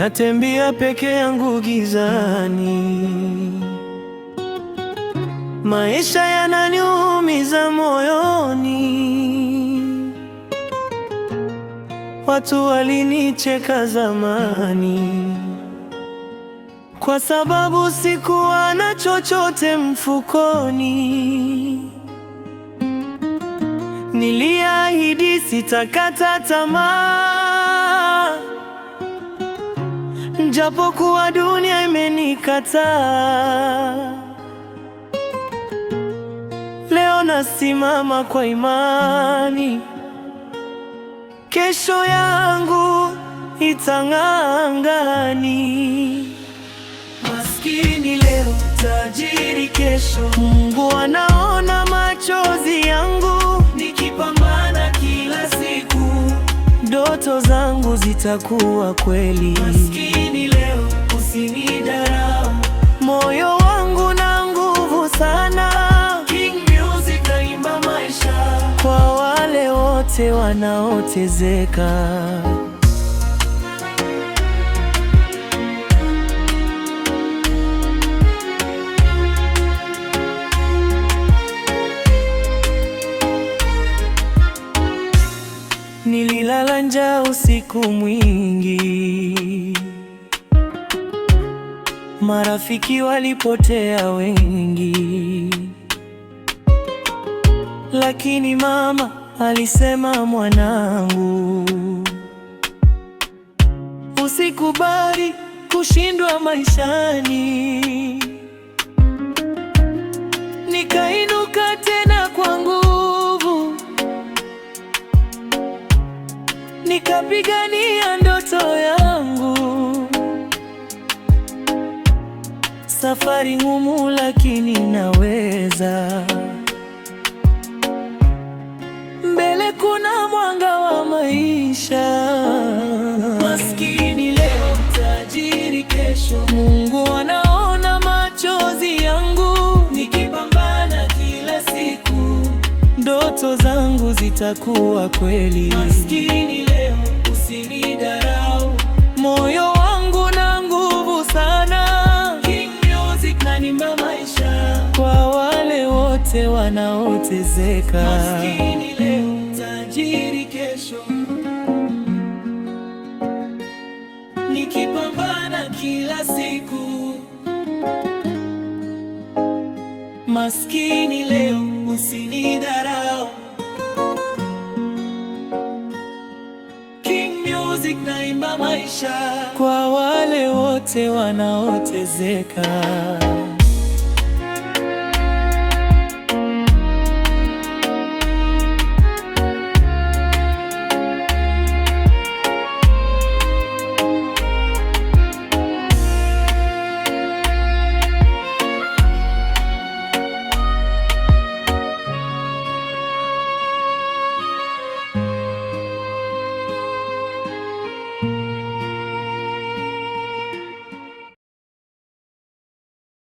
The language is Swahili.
natembea peke yangu gizani. Maisha yananiumiza moyoni. Watu walinicheka zamani kwa sababu sikuwa na chochote mfukoni. Niliahidi sitakata tamaa, japokuwa dunia imenikataa. Leo nasimama kwa imani, kesho yangu itang'aa angani. Maskini leo, tajiri kesho. Mungu anaona machozi yangu, nikipambana kila siku, ndoto zangu zitakuwa kweli. Maskini leo, usinidharau, moyo wangu na nguvu sana. King Music naimba maisha kwa wale wote wanaoteseka. Nililala njaa usiku mwingi, marafiki walipotea wengi, lakini mama alisema, mwanangu, usikubali kushindwa maishani. Nikainuka tena kwa nguvu, nikapigania ndoto yangu. Safari ngumu lakini naweza, mbele kuna mwanga wa maisha. Maskini leo, tajiri kesho. Mungu anaona machozi yangu, nikipambana kila siku, ndoto zangu zitakuwa kweli. Maskini leo, usinidharau, moyo wangu na nguvu sana. King Music naimba maisha kwa wale wote wanaoteseka. Maskini leo, tajiri kesho. Nikipambana kila siku, maskini leo, usinidharau. King Music naimba maisha kwa wale wote wanaoteseka.